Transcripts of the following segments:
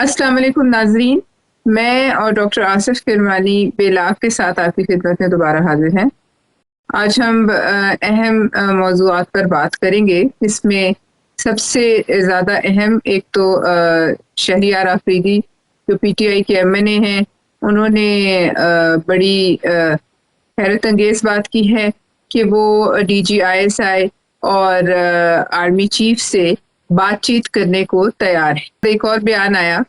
अस्सलाम वालेकुम नाजरीन, मैं और डॉक्टर आसिफ किरमानी बेलाग के साथ आपकी खिदमत में दोबारा हाजिर हैं। आज हम अहम मौज़ूआत पर बात करेंगे। इसमें सबसे ज़्यादा अहम एक तो शहरियार आफरीदी जो पीटीआई के एमएनए हैं, उन्होंने बड़ी हैरत अंगेज़ बात की है कि वो डीजी आईएसआई और आर्मी चीफ से बातचीत करने को तैयार है। एक और बयान आया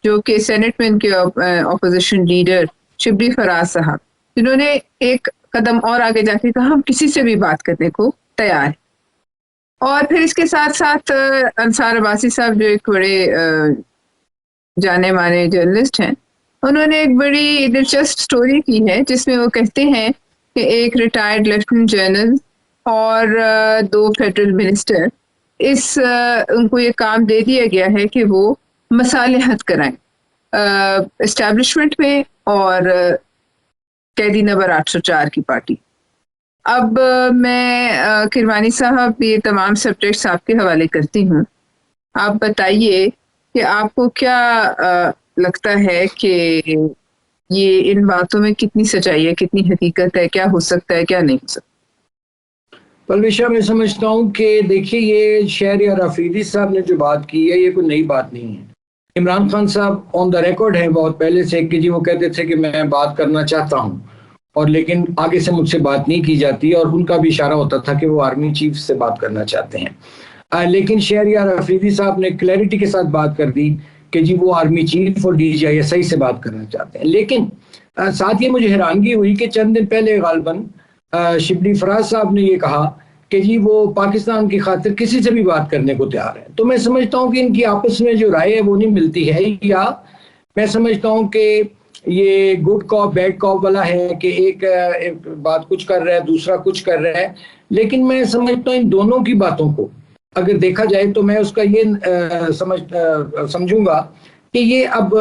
जो कि सेनेट में इनके अपोजिशन लीडर शिबली फराज साहब, जिन्होंने एक कदम और आगे जाके कहा हम किसी से भी बात करने को तैयार हैं। और फिर इसके साथ साथ अंसार अब्बासी साहब जो एक बड़े जाने माने जर्नलिस्ट हैं, उन्होंने एक बड़ी दिलचस्प स्टोरी की है जिसमें वो कहते हैं कि एक रिटायर्ड लेफ्टिनेंट जनरल और 2 फेडरल मिनिस्टर उनको ये काम दे दिया गया है कि वो मसालिहत कराएं एस्टैब्लिशमेंट में और कैदी नंबर 804 की पार्टी। अब मैं किरमानी साहब ये तमाम सब्जेक्ट्स आपके हवाले करती हूँ। आप बताइए कि आपको क्या लगता है कि ये इन बातों में कितनी सच्चाई है, कितनी हकीकत है, क्या हो सकता है, क्या नहीं हो सकता? पलविशा, मैं समझता हूँ कि देखिए, ये शहरियार आफरीदी साहब ने जो बात की है ये कोई नई बात नहीं है। इमरान खान साहब ऑन द रिकॉर्ड है बहुत पहले से कि जी वो कहते थे कि मैं बात करना चाहता हूँ, और लेकिन आगे से मुझसे बात नहीं की जाती, और उनका भी इशारा होता था कि वो आर्मी चीफ से बात करना चाहते हैं। लेकिन शहरियार आफरीदी साहब ने क्लैरिटी के साथ बात कर दी कि जी वो आर्मी चीफ और डीजीआईएसआई से बात करना चाहते हैं। लेकिन साथ ही मुझे हैरानगी हुई कि चंद दिन पहले गालबन शिबली फराज साहब ने ये कहा कि जी वो पाकिस्तान की खातिर किसी से भी बात करने को तैयार है। तो मैं समझता हूँ कि इनकी आपस में जो राय है वो नहीं मिलती है, या मैं समझता हूँ कि ये गुड कॉप बैड कॉप वाला है कि एक बात कुछ कर रहा है, दूसरा कुछ कर रहा है। लेकिन मैं समझता हूँ इन दोनों की बातों को अगर देखा जाए तो मैं उसका ये समझूंगा कि ये अब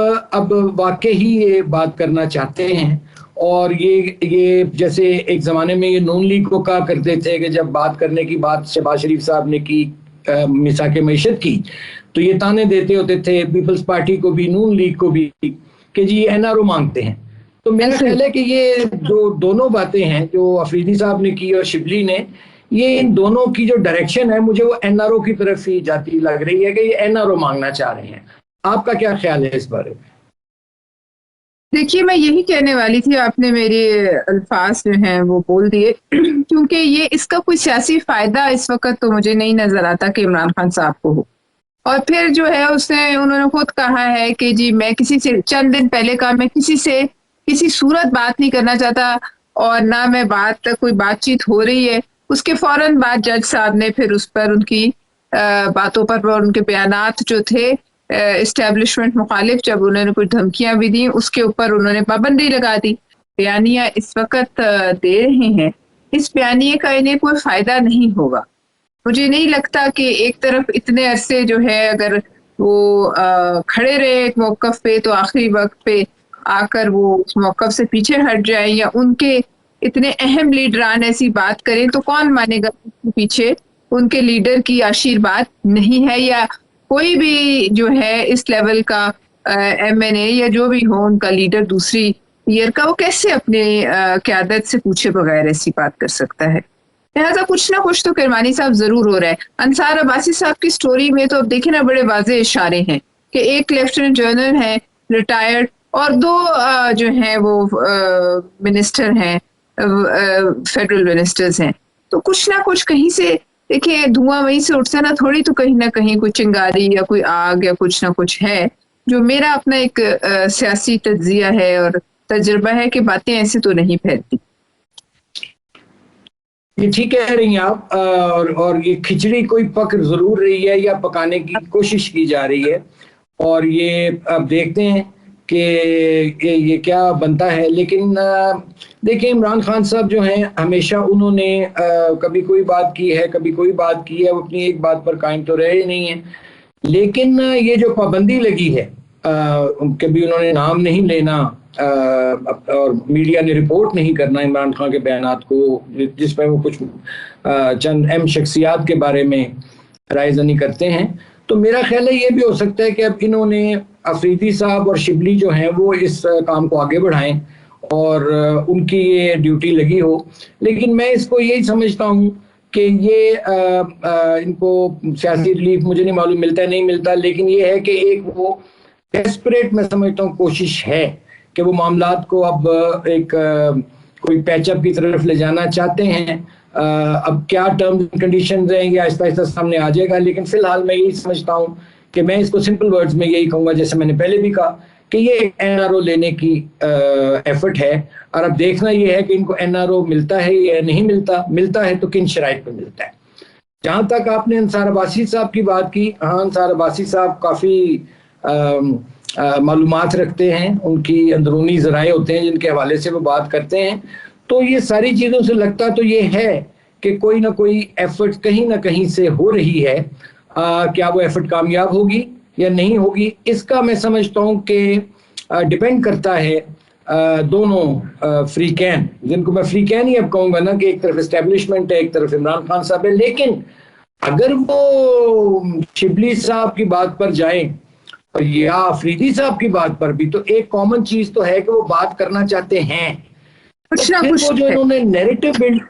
वाकई ही ये बात करना चाहते हैं। और ये जैसे एक ज़माने में ये नून लीग को कहा करते थे कि जब बात करने की बात शहबाज शरीफ साहब ने की मिसाक मईशत की, तो ये ताने देते होते थे पीपल्स पार्टी को भी, नून लीग को भी, कि जी एनआरओ मांगते हैं। तो मेरा ख्याल है कि ये जो दोनों बातें हैं जो अफरीदी साहब ने की और शिबली ने, ये इन दोनों की जो डायरेक्शन है मुझे वो एनआरओ की तरफ ही जाती लग रही है कि ये एनआरओ मांगना चाह रहे हैं। आपका क्या ख्याल है इस बारे में? देखिए, मैं यही कहने वाली थी, आपने मेरे अल्फाज जो हैं वो बोल दिए क्योंकि ये इसका कोई सियासी फायदा इस वक्त तो मुझे नहीं नजर आता कि इमरान खान साहब को हो। और फिर जो है उन्होंने खुद कहा है कि जी मैं किसी से, चंद दिन पहले कहा मैं किसी से किसी सूरत बात नहीं करना चाहता और ना मैं कोई बातचीत हो रही है। उसके फौरन बाद जज साहब ने फिर उस पर उनकी बातों पर और उनके बयानात जो थे एस्टेब्लिशमेंट मुखालिफ, जब उन्होंने कुछ धमकियां भी दी, उसके ऊपर उन्होंने पाबंदी लगा दी। बयानिया इस वक्त दे रहे हैं, इस बयानिए का इन्हें कोई फायदा नहीं होगा। मुझे नहीं लगता कि एक तरफ इतने अरसे जो है अगर वो खड़े रहे एक मौकफ पे तो आखिरी वक्त पे आकर वो उस मौकफ से पीछे हट जाए, या उनके इतने अहम लीडरान ऐसी बात करें तो कौन मानेगा पीछे उनके लीडर की आशीर्वाद नहीं है, या कोई भी जो है इस लेवल का एमएनए या जो भी हो उनका लीडर दूसरी ईयर का, वो कैसे अपने क़यादत से पूछे बगैर ऐसी बात कर सकता है। लिहाजा कुछ ना कुछ तो किरमानी साहब जरूर हो रहा है। अंसार अब्बासी साहब की स्टोरी में तो अब देखिए ना, बड़े वाज़ेह इशारे हैं कि एक लेफ्टिनेंट जनरल है रिटायर्ड और 2 जो हैं वो मिनिस्टर हैं, फेडरल मिनिस्टर्स हैं। तो कुछ ना कुछ कहीं से देखिए धुआं वहीं से उठता ना, थोड़ी तो कहीं ना कहीं कोई चिंगारी या कोई आग या कुछ ना कुछ है। जो मेरा अपना एक सियासी तज्जिया है और तजुर्बा है कि बातें ऐसे तो नहीं फैलती। ये ठीक कह रही हैं आप, और ये खिचड़ी कोई पक जरूर रही है या पकाने की कोशिश की जा रही है, और ये अब देखते हैं कि ये क्या बनता है। लेकिन देखिए, इमरान खान साहब जो हैं हमेशा उन्होंने कभी कोई बात की है, कभी कोई बात की है, वो अपनी एक बात पर कायम तो रहे नहीं है। लेकिन ये जो पाबंदी लगी है, कभी उन्होंने नाम नहीं लेना और मीडिया ने रिपोर्ट नहीं करना इमरान खान के बयानात को, जिसमें वो कुछ चंद अहम शख्सियात के बारे में रायज़नी करते हैं। तो मेरा ख्याल है ये भी हो सकता है कि अब इन्होंने अफरीदी साहब और शिबली जो हैं वो इस काम को आगे बढ़ाएं और उनकी ये ड्यूटी लगी हो, लेकिन मैं इसको यही समझता हूँ कि ये इनको सियासी रिलीफ मुझे नहीं मालूम मिलता है नहीं मिलता, लेकिन ये है कि एक वो डेस्परेट मैं समझता हूँ कोशिश है कि वो मामलात को अब एक कोई पैचअप की तरफ ले जाना चाहते हैं। अब क्या टर्म्स एंड कंडीशंस हैं ये आहिस्ता आहिस्ता सामने आ जाएगा, लेकिन फिलहाल मैं यही समझता हूँ कि मैं इसको सिंपल वर्ड्स में यही कहूँगा जैसे मैंने पहले भी कहा कि ये एनआरओ लेने की एफर्ट है, और अब देखना ये है कि इनको एनआरओ मिलता है या नहीं मिलता, मिलता है तो किन शराइत पर मिलता है। जहाँ तक आपने अंसार अब्बासी साहब की बात की, हाँ अंसार अब्बासी साहब काफ़ी मालूमात रखते हैं, उनकी अंदरूनी ज़राए होते हैं जिनके हवाले से वो बात करते हैं, तो ये सारी चीज़ों से लगता तो ये है कि कोई ना कोई एफर्ट कहीं ना कहीं से हो रही है। क्या वो एफर्ट कामयाब होगी या नहीं होगी इसका मैं समझता हूँ कि डिपेंड करता है दोनों फ्री कैन, जिनको मैं फ्री कैन ही अब कहूँगा ना, कि एक तरफ एस्टेब्लिशमेंट है एक तरफ इमरान खान साहब है, लेकिन अगर वो शिबली साहब की बात पर जाएं या अफरीदी साहब की बात पर भी, तो एक कॉमन चीज तो है कि वो बात करना चाहते हैं। कुछ ना तो कुछ वो जो इन्होंने नैरेटिव बिल्ड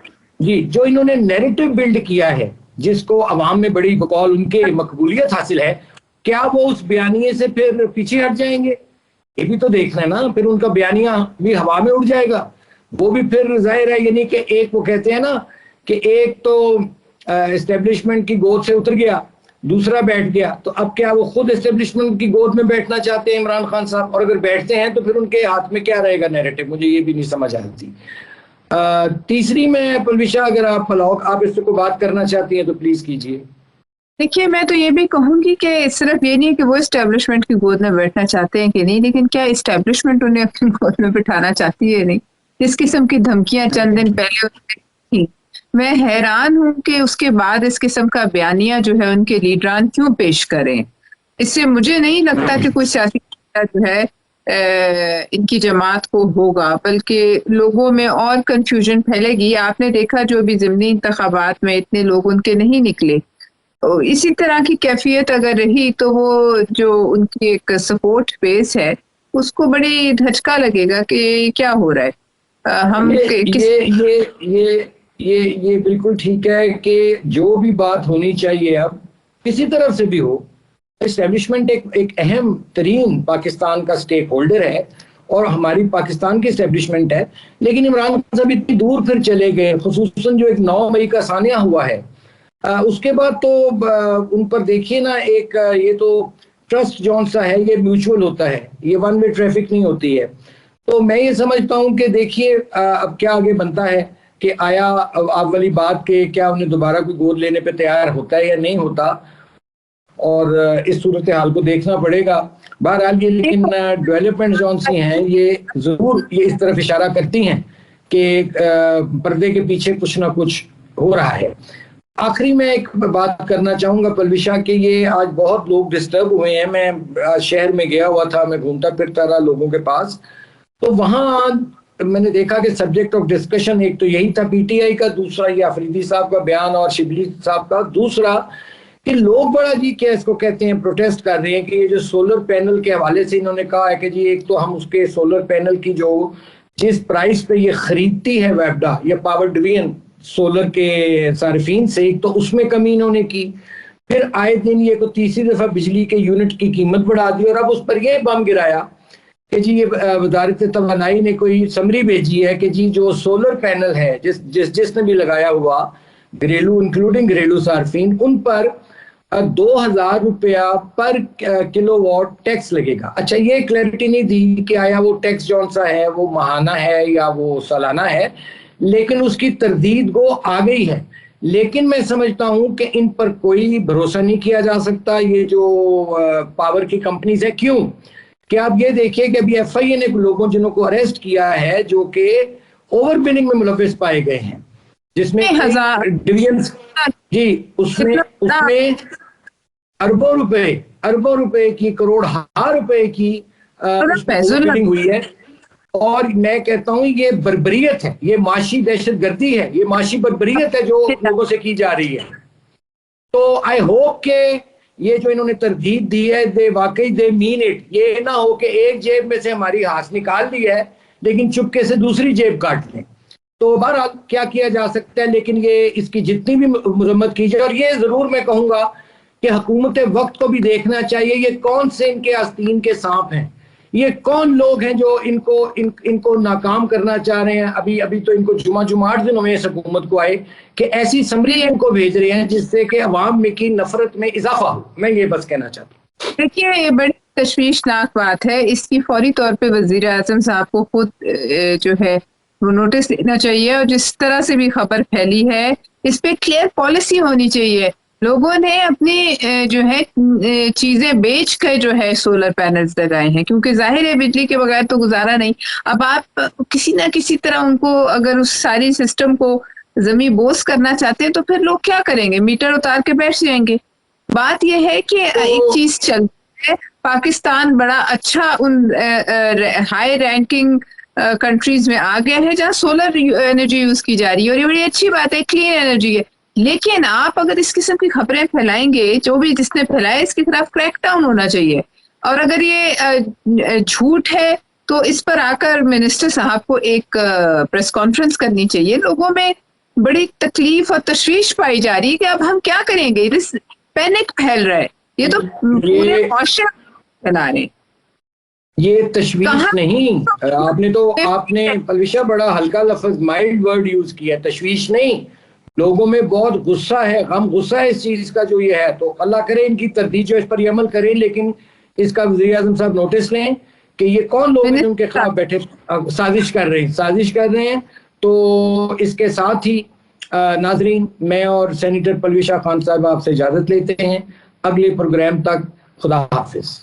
जो इन्होंने नैरेटिव बिल्ड किया है जिसको अवाम में बड़ी बकौल उनके मकबूलियत हासिल है, क्या वो उस बयानिए से फिर पीछे हट जाएंगे? ये भी तो देखना है ना, फिर उनका बयानिया भी हवा में उड़ जाएगा। वो भी फिर जाहिर है, यानी कि एक वो कहते हैं ना कि एक तो एस्टेब्लिशमेंट की गोद से उतर गया, दूसरा बैठ गया, तो अब क्या वो खुद एस्टेब्लिशमेंट की गोद में बैठना चाहते हैं इमरान खान साहब? और अगर बैठते हैं तो फिर उनके हाथ में क्या रहेगा नैरेटिव, मुझे ये भी नहीं समझ आती। तीसरी में पलविशा, अगर आप इस पर कोई बात करना चाहती हैं तो प्लीज कीजिए। देखिए, मैं तो ये भी कहूंगी कि सिर्फ ये नहीं है कि वो एस्टेब्लिशमेंट की गोद में बैठना चाहते हैं कि नहीं, लेकिन क्या एस्टेब्लिशमेंट उन्हें अपनी गोद में बिठाना चाहती है नहीं? इस किस्म की धमकियां चंद दिन पहले थी। मैं हैरान हूं कि उसके बाद इस किस्म का बयानिया जो है उनके लीडरान क्यों पेश करें। इससे मुझे नहीं लगता कि कोई सियासी जो है इनकी जमात को होगा, बल्कि लोगों में और कंफ्यूजन फैलेगी। आपने देखा जो भी ज़िमनी इंतखाबात में इतने लोग उनके नहीं निकले, तो इसी तरह की कैफियत अगर रही तो वो जो उनकी एक सपोर्ट बेस है उसको बड़ी धचका लगेगा कि क्या हो रहा है। हम ये बिल्कुल ठीक है कि जो भी बात होनी चाहिए अब किसी तरफ से भी हो, एस्टेब्लिशमेंट एक अहम तरीन पाकिस्तान का स्टेक होल्डर है और हमारी पाकिस्तान की एस्टेब्लिशमेंट है, लेकिन इमरान खान साहब इतनी दूर फिर चले गए, खुसूसन जो एक 9 मई का सानिया हुआ है, उसके बाद तो उन पर देखिए ना, एक ये तो ट्रस्ट जौन सा है ये म्यूचुअल होता है, ये वन वे ट्रैफिक नहीं होती है। तो मैं ये समझता हूँ कि देखिए अब क्या आगे बनता है कि आया आप वाली बात के क्या उन्हें दोबारा कोई गोद लेने पे तैयार होता है या नहीं होता, और इस सूरत हाल को देखना पड़ेगा। बहरहाल ये लेकिन डेवलपमेंट जौन सी हैं ये जरूर ये इस तरफ इशारा करती हैं कि पर्दे के पीछे कुछ ना कुछ हो रहा है। आखिरी में एक बात करना चाहूंगा पलविशा कि ये आज बहुत लोग डिस्टर्ब हुए हैं। मैं शहर में गया हुआ था, मैं घूमता फिरता रहा लोगों के पास, तो वहां मैंने देखा कि सब्जेक्ट ऑफ डिस्कशन एक तो यही था पीटीआई का, दूसरा ये अफरीदी साहब का बयान और शिबली साहब का, दूसरा कि लोग बड़ा जी क्या इसको कहते हैं प्रोटेस्ट कर रहे हैं कि ये जो सोलर पैनल के हवाले से इन्होंने कहा है कि जी एक तो हम उसके सोलर पैनल की जो जिस प्राइस पे ये खरीदती है वेबडा या पावर डिवीजन सोलर के सार्फिन से, एक तो उसमें कमी इन्होंने की, फिर आए दिन ये को तीसरी दफा बिजली के यूनिट की कीमत बढ़ा दी, और अब उस पर यह बम गिराया कि जी ये वजारत तवानाई ने कोई समरी भेजी है कि जी जो सोलर पैनल है जिसने भी लगाया हुआ घरेलू इंक्लूडिंग घरेलू सार्फिन, उन पर 2000 रुपया पर किलोवाट टैक्स लगेगा। अच्छा, ये क्लैरिटी नहीं दी कि आया वो टैक्स जौन सा है वो माहाना है या वो सालाना है, लेकिन उसकी तरदीद गो आ गई है। लेकिन मैं समझता हूं कि इन पर कोई भरोसा नहीं किया जा सकता, ये जो पावर की कंपनीज है। क्यों कि आप ये देखिए कि अभी एफआईए ने लोगों जिनको अरेस्ट किया है जो कि ओवर बिलिंग में मुलविस पाए गए हैं, जिसमें डिवीजन जी उसमें अरबों रुपए की करोड़ रुपए की बिलिंग हुई है। और मैं कहता हूं ये बर्बरियत है, ये माशी दहशत गर्दी है, ये माशी बर्बरियत है जो लोगों से की जा रही है। तो आई होप के یہ جو انہوں نے تردید دی ہے واقعی دے مین اٹ. یہ نہ ہو کہ ایک جیب میں سے ہماری ہاتھ نکال دی ہے لیکن چپکے سے دوسری جیب کاٹ لیں. تو بہرحال کیا کیا جا سکتا ہے, لیکن یہ اس کی جتنی بھی مرمت کی جائے, اور یہ ضرور میں کہوں گا کہ حکومت وقت کو بھی دیکھنا چاہیے یہ کون سے ان کے آستین کے سانپ ہیں, یہ کون لوگ ہیں جو ان کو ناکام کرنا چاہ رہے ہیں. ابھی تو ان کو جمعہ 8 دن ہوئے اس حکومت کو آئے کہ ایسی سمری ان کو بھیج رہے ہیں جس سے کہ عوام میں کی نفرت میں اضافہ ہو. میں یہ بس کہنا چاہتا ہوں. دیکھیے یہ بڑی تشویشناک بات ہے, اس کی فوری طور پہ وزیر اعظم صاحب کو خود جو ہے وہ نوٹس لینا چاہیے, اور جس طرح سے بھی خبر پھیلی ہے اس پہ کلیئر پالیسی ہونی چاہیے. لوگوں نے اپنی جو ہے چیزیں بیچ کے جو ہے سولر پینلز لگائے ہیں, کیونکہ ظاہر ہے بجلی کے بغیر تو گزارا نہیں. اب آپ کسی نہ کسی طرح ان کو اگر اس ساری سسٹم کو زمین بوس کرنا چاہتے ہیں تو پھر لوگ کیا کریں گے, میٹر اتار کے بیٹھ جائیں گے. بات یہ ہے کہ ایک چیز چلتی ہے, پاکستان بڑا اچھا ان ہائی رینکنگ کنٹریز میں آ گیا ہے جہاں سولر انرجی یوز کی جا رہی ہے, اور یہ بڑی اچھی بات ہے, کلین انرجی ہے. لیکن آپ اگر اس قسم کی خبریں پھیلائیں گے, جو بھی جس نے پھیلائے اس کے خلاف کریک ڈاؤن ہونا چاہیے. اور اگر یہ جھوٹ ہے تو اس پر آ کر منسٹر صاحب کو ایک پریس کانفرنس کرنی چاہیے. لوگوں میں بڑی تکلیف اور تشویش پائی جا رہی ہے کہ اب ہم کیا کریں گے, پینک پھیل رہا ہے. یہ تو پورے معاشرے پھیلا رہے ہیں. یہ تشویش نہیں, آپ نے پلوشا بڑا ہلکا لفظ مائلڈ ورڈ یوز کیا, تشویش نہیں. لوگوں میں بہت غصہ ہے, غصہ ہے اس چیز کا جو یہ ہے. تو اللہ کرے ان کی تردید جو اس پر یہ عمل کریں, لیکن اس کا وزیر اعظم صاحب نوٹس لیں کہ یہ کون لوگ ہیں ان کے خلاف بیٹھے سازش کر رہے ہیں. تو اس کے ساتھ ہی ناظرین, میں اور سینیٹر پلوشا خان صاحب آپ سے اجازت لیتے ہیں. اگلے پروگرام تک خدا حافظ.